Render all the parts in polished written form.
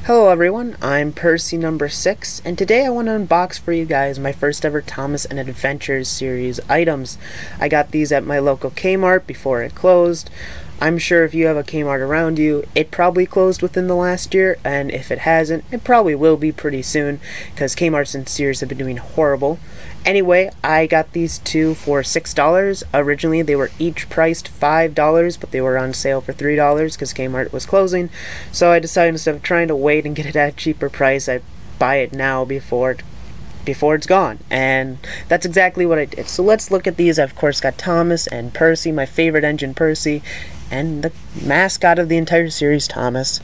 Hello everyone, I'm Percy number 6, and today I want to unbox for you guys my first ever Thomas and Adventures series items. I got these at my local Kmart before it closed. I'm sure if you have a Kmart around you, it probably closed within the last year, and if it hasn't, it probably will be pretty soon, because Kmart's and Sears have been doing horrible. Anyway, I got these two for $6. Originally, they were each priced $5, but they were on sale for $3 because Kmart was closing. So I decided instead of trying to wait and get it at a cheaper price, I'd buy it now before it's gone. And that's exactly what I did. So let's look at these. I've, of course, got Thomas and Percy, my favorite engine, Percy, and the mascot of the entire series, Thomas.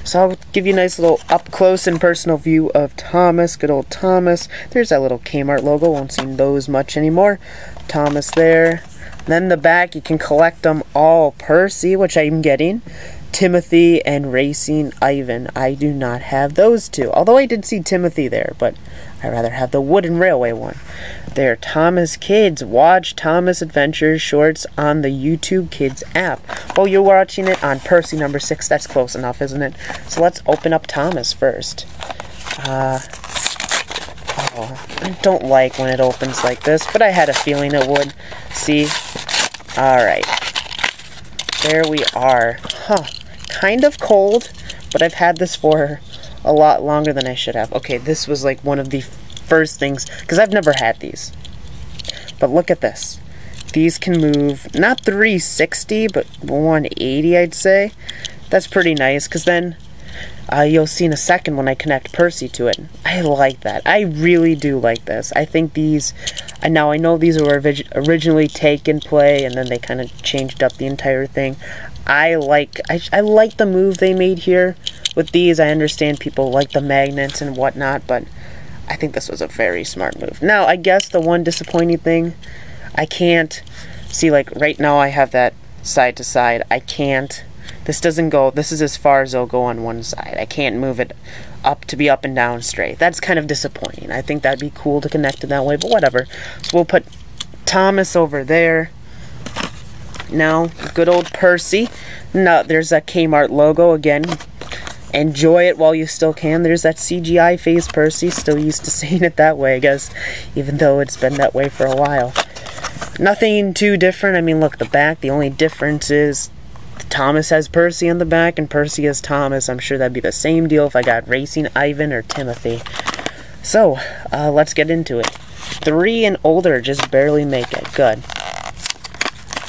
So I'll give you a nice little up-close and personal view of Thomas, good old Thomas. There's that little Kmart logo, won't see those much anymore. Thomas there. Then the back, you can collect them all. Percy, which I'm getting. Timothy and Racing Ivan. I do not have those two, although I did see Timothy there, but I'd rather have the Wooden Railway one. There, Thomas Kids. Watch Thomas Adventures shorts on the YouTube Kids app. Oh, you're watching it on Percy number 6. That's close enough, isn't it? So let's open up Thomas first. I don't like when it opens like this, but I had a feeling it would. See? Alright. There we are. Kind of cold, but I've had this for a lot longer than I should have. Okay, this was like one of the first things, because I've never had these. But look at this. These can move, not 360, but 180, I'd say. That's pretty nice, because then you'll see in a second when I connect Percy to it. I like that. I really do like this. I think these, now I know these were originally Take and Play, and then they kind of changed up the entire thing. I like the move they made here with these. I understand people like the magnets and whatnot, but I think this was a very smart move. Now, I guess the one disappointing thing, I can't see, like right now I have that side to side. I can't. This doesn't go, this is as far as it'll go on one side. I can't move it up to be up and down straight. That's kind of disappointing. I think that'd be cool to connect it that way, but whatever. So we'll put Thomas over there. Now, good old Percy. Now, there's that Kmart logo again. Enjoy it while you still can. There's that CGI face Percy. Still used to saying it that way, I guess, even though it's been that way for a while. Nothing too different. I mean, look, the back, the only difference is Thomas has Percy on the back and Percy has Thomas. I'm sure that'd be the same deal if I got Racing Ivan or Timothy. So, let's get into it. 3 and older just barely make it. Good.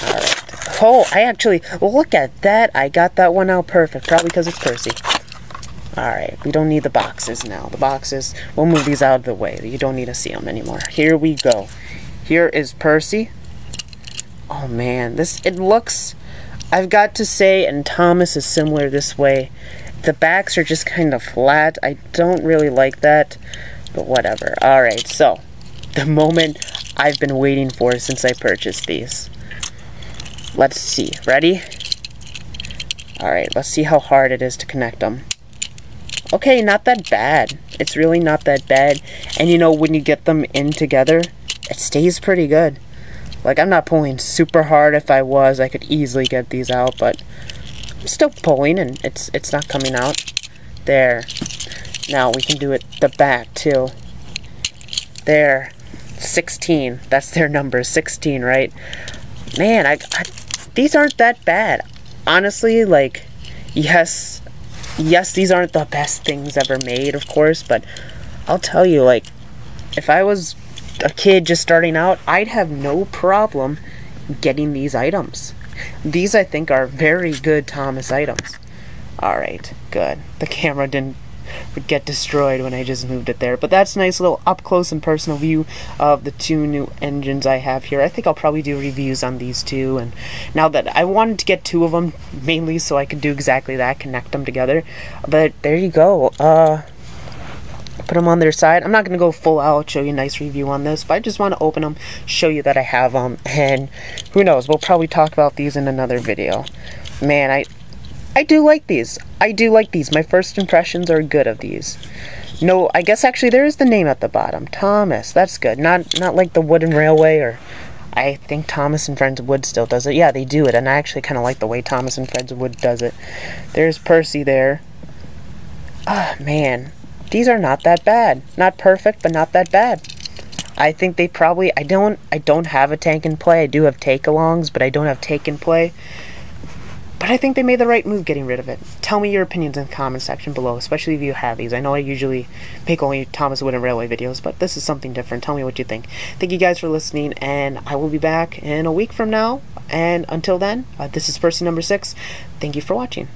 Alright. Oh, I actually, look at that. I got that one out perfect. Probably because it's Percy. Alright, we don't need the boxes now. The boxes, we'll move these out of the way. You don't need to see them anymore. Here we go. Here is Percy. Oh man, it looks, I've got to say, and Thomas is similar this way. The backs are just kind of flat. I don't really like that, but whatever. Alright, so, the moment I've been waiting for since I purchased these. Let's see. Ready? Alright, let's see how hard it is to connect them. Okay, not that bad. It's really not that bad. And you know, when you get them in together, it stays pretty good. Like, I'm not pulling super hard. If I was, I could easily get these out, but I'm still pulling, and it's not coming out. There. Now, we can do it the back, too. There. 16. That's their number, 16, right? Man, these aren't that bad. Honestly, like, yes, these aren't the best things ever made, of course, but I'll tell you, like, if I was a kid just starting out, I'd have no problem getting these items. These, I think, are very good Thomas items. Alright, good. The camera would get destroyed when I just moved it there. But that's a nice little up-close and personal view of the 2 new engines I have here. I think I'll probably do reviews on these 2. And now that I wanted to get 2 of them, mainly so I could do exactly that, connect them together. But there you go. Put them on their side. I'm not going to go full out, show you a nice review on this, but I just want to open them, show you that I have them, and who knows, we'll probably talk about these in another video. Man, I do like these. I do like these. My first impressions are good of these. No, I guess actually there is the name at the bottom. Thomas. That's good. Not like the Wooden Railway, or I think Thomas and Friends Wood still does it. Yeah, they do it, and I actually kind of like the way Thomas and Friends Wood does it. There's Percy there. Ah, man. These are not that bad. Not perfect, but not that bad. I think they probably... I don't have a tank in play. I do have take-alongs, but I don't have take in play. But I think they made the right move getting rid of it. Tell me your opinions in the comment section below, especially if you have these. I know I usually make only Thomas Wooden Railway videos, but this is something different. Tell me what you think. Thank you guys for listening, and I will be back in a week from now. And until then, this is Percy number 6. Thank you for watching.